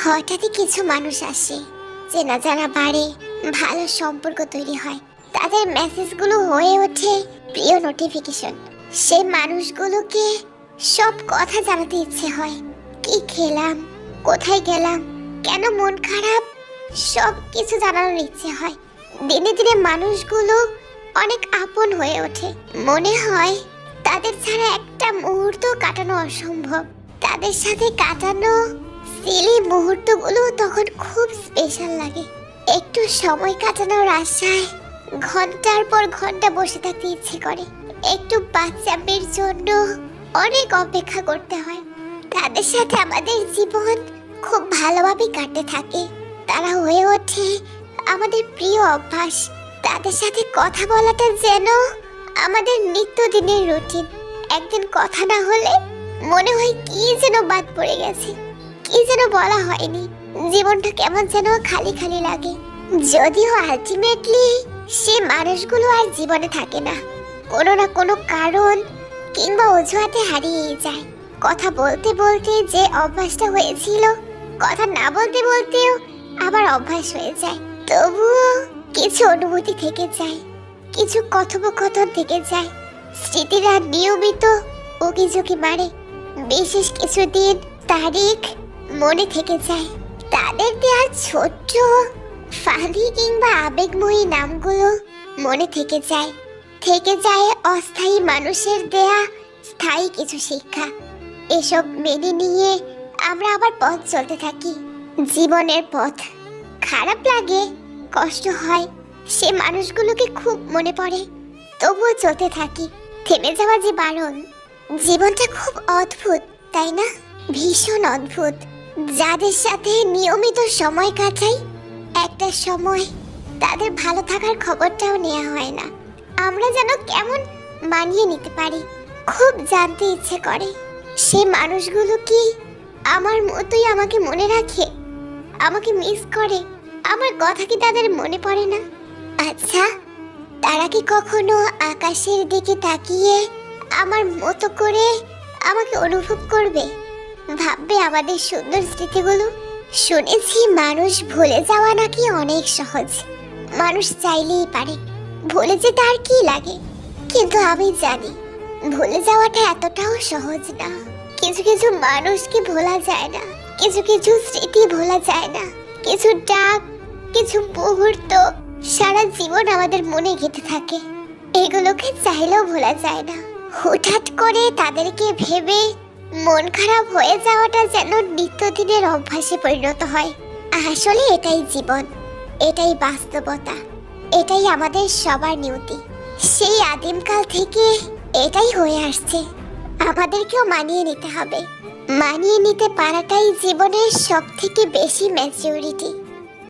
হঠাৎই কিছু মানুষ আসে, চেনা জানা বাড়ে, ভালো সম্পর্ক তৈরি হয়। তাদের মেসেজগুলো হয়ে ওঠে প্রিয় নোটিফিকেশন। সেই মানুষগুলোকে সব কথা জানাতে ইচ্ছে হয়। কি খেলাম, কোথায় গেলাম, কেন মন খারাপ, সব কিছু জানানোর ইচ্ছে হয়। দিনে দিনে মানুষগুলো অনেক আপন হয়ে ওঠে। মনে হয় তাদের ছাড়া একটা মুহূর্ত কাটানো অসম্ভব। তাদের সাথে কাটানো সিলি মুহূর্তগুলো তখন খুব স্পেশাল লাগে। একটু সময় কাটানোর আশায় ঘন্টার পর ঘন্টা বসে থাকতে ইচ্ছে করে। একটু বাচ্চাদের জন্য অনেক অপেক্ষা করতে হয়। তাদের সাথে আমাদের জীবন খুব ভালোভাবে কাটতে থাকে। তারা হয়ে ওঠে আমাদের প্রিয় অভ্যাস। তাদের সাথে কথা বলাটা যেন আমাদের নিত্যদিনের রুটিন। একদিন কথা না হলে মনে হয় কি যেন বাদ পড়ে গেছে, কি যেন বলা হয়নি। জীবনটা কেমন যেন খালি খালি লাগে। যদিও আলটিমেটলি সে মানুষগুলো আর জীবনে থাকে না, কোনো না কোনো কারণ কিংবা অজুহাতে হারিয়ে যায়। কথা বলতে বলতে যে অভ্যাসটা হয়েছিল, কথা না বলতে বলতেও আবার অভ্যাস হয়ে যায়। তবুও কিছু অনুভূতি থেকে যায়, কিছু কথোপকথন থেকে যায়। স্মৃতিরা নিয়মিত উকিঝুঁকি মারে। বিশেষ কিছু দিন, তারিখ মনে থেকে যায়। তাদের দেওয়া ছোট্ট ফানি কিংবা আবেগময়ী নামগুলো মনে থেকে যায়। থেকে যায় অস্থায়ী মানুষের দেয়া স্থায়ী কিছু শিক্ষা। এসব মেনে নিয়ে আমরা আবার পথ চলতে থাকি, জীবনের পথ। খারাপ লাগে, কষ্ট হয়, সে মানুষগুলোকে খুব মনে পড়ে। তবুও চলতে থাকি। থেমে যাওয়া যে বারণ। জীবনটা খুব অদ্ভুত, তাই না? ভীষণ অদ্ভুত। যাদের সাথে নিয়মিত সময় কাটাই, একটা সময় তাদের ভালো থাকার খবরটাও নেওয়া হয় না। আমরা যেন কেমন মানিয়ে নিতে পারি, খুব জানতে ইচ্ছে করে। সে মানুষগুলো কি আমার মতোই আমাকে মনে রাখে, আমাকে মিস করে? আমার কথা কি তাদের মনে পড়ে না? আচ্ছা, তারা কি কখনো আকাশের দিকে তাকিয়ে আমার মতো করে আমাকে অনুভব করবে? ভাববে আমাদের সুন্দর স্মৃতিগুলো? শুনেছি মানুষ ভুলে যাওয়া নাকি অনেক সহজ। মানুষ চাইলেই পারে, ভুলে যেতে আর কি লাগে। কিন্তু আমি জানি ভুলে যাওয়াটা এতটাও সহজ না। কিছু কিছু মানুষকে ভোলা যায় না, কিছু কিছু স্মৃতি ভোলা যায় না। কিছু ডাক, কিছু মুহূর্ত সারা জীবন আমাদের মনে গেঁথে থাকে। এগুলোকে চাইলেও ভোলা যায় না। হঠাৎ করে তাদেরকে ভেবে মন খারাপ হয়ে যাওয়াটা যেন নিত্যদিনের অভ্যাসে পরিণত হয়। আসলে এটাই জীবন, এটাই বাস্তবতা, এটাই আমাদের সবার নিয়তি। সেই আদিমকাল থেকে এটাই হয়ে আসছে। আমাদেরকেও মানিয়ে নিতে হবে। মানিয়ে নিতে পারাটাই জীবনের সবথেকে বেশি ম্যাচিউরিটি।